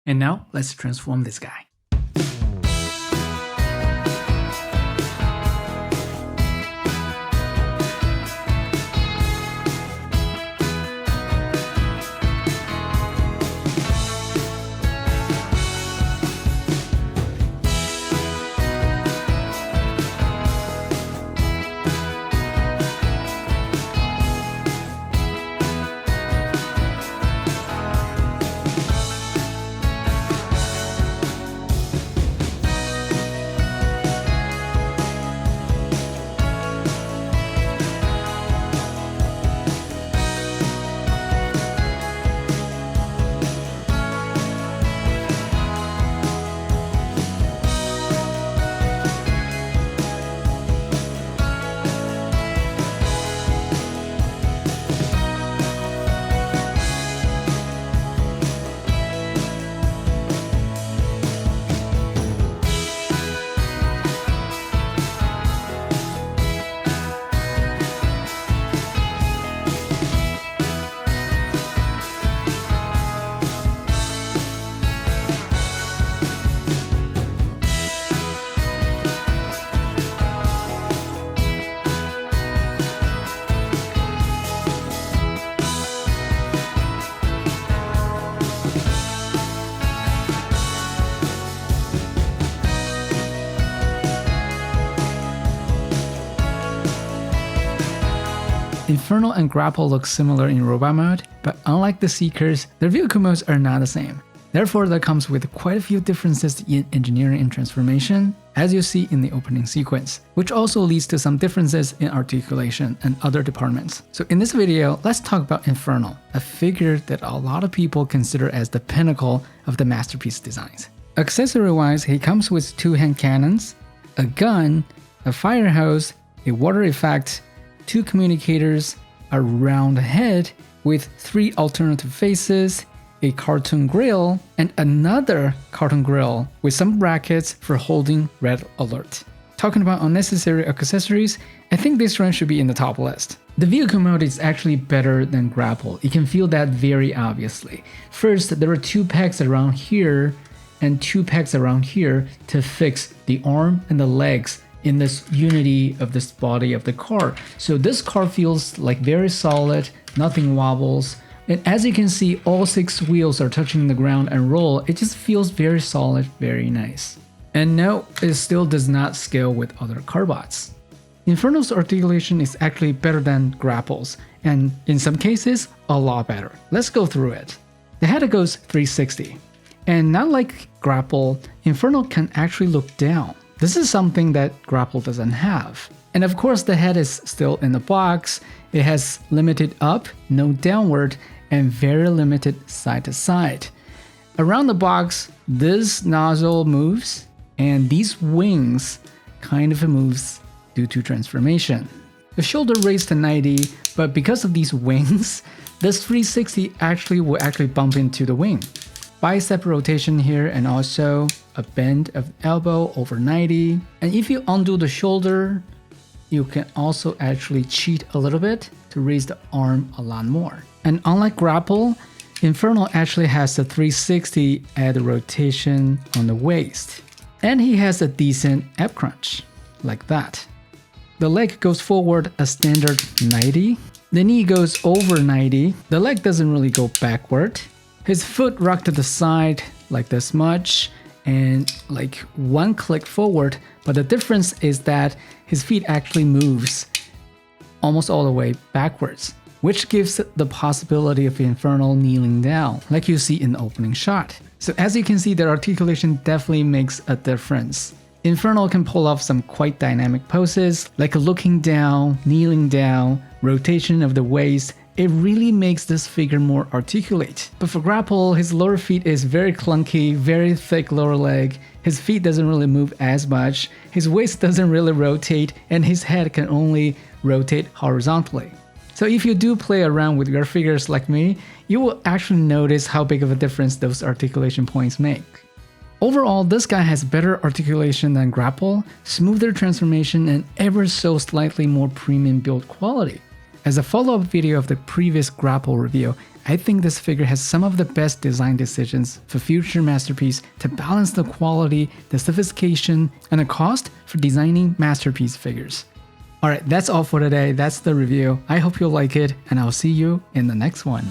And now let's transform this guy. Inferno and Grapple look similar in robot mode, but unlike the Seekers, their vehicle modes are not the same. Therefore, that comes with quite a few differences in engineering and transformation, as you see in the opening sequence, which also leads to some differences in articulation and other departments. So in this video, let's talk about Inferno, a figure that a lot of people consider as the pinnacle of the masterpiece designs. Accessory-wise, he comes with 2 hand cannons, a gun, a fire hose, a water effect, 2 communicators, a round head with 3 alternative faces, a cartoon grill, and another cartoon grill with some brackets for holding red alert. Talking about unnecessary accessories, I think this one should be in the top list. The vehicle mode is actually better than Grapple. You can feel that very obviously. First, there are 2 pegs around here and 2 pegs around here to fix the arm and the legs in this unity of this body of the car. So this car feels like very solid, nothing wobbles. And as you can see, all 6 wheels are touching the ground and roll. It just feels very solid, very nice. And no, it still does not scale with other carbots. Inferno's articulation is actually better than Grapple's, and in some cases, a lot better. Let's go through it. The head goes 360. And not like Grapple, Inferno can actually look down. This is something that Grapple doesn't have. And of course, the head is still in the box. It has limited up, no downward, and very limited side to side. Around the box, this nozzle moves, and these wings kind of moves due to transformation. The shoulder raised to 90, but because of these wings, this 360 will bump into the wing. Bicep rotation here, and also a bend of elbow over 90. And if you undo the shoulder, you can also actually cheat a little bit to raise the arm a lot more. And unlike Grapple, Inferno actually has a 360 at the rotation on the waist. And he has a decent ab crunch, like that. The leg goes forward a standard 90. The knee goes over 90. The leg doesn't really go backward. His foot rocked to the side like this much, and like 1 click forward, but the difference is that his feet actually moves almost all the way backwards, which gives the possibility of Inferno kneeling down, like you see in the opening shot. So as you can see, the articulation definitely makes a difference. Inferno can pull off some quite dynamic poses, like looking down, kneeling down, rotation of the waist. It really makes this figure more articulate. But for Grapple, his lower feet is very clunky, very thick lower leg. His feet doesn't really move as much, his waist doesn't really rotate, and his head can only rotate horizontally. So if you do play around with your figures like me, you will actually notice how big of a difference those articulation points make. Overall, this guy has better articulation than Grapple, smoother transformation, and ever so slightly more premium build quality. As a follow-up video of the previous Grapple review, I think this figure has some of the best design decisions for future masterpiece to balance the quality, the sophistication, and the cost for designing masterpiece figures. Alright, that's all for today. That's the review. I hope you'll like it, and I'll see you in the next one.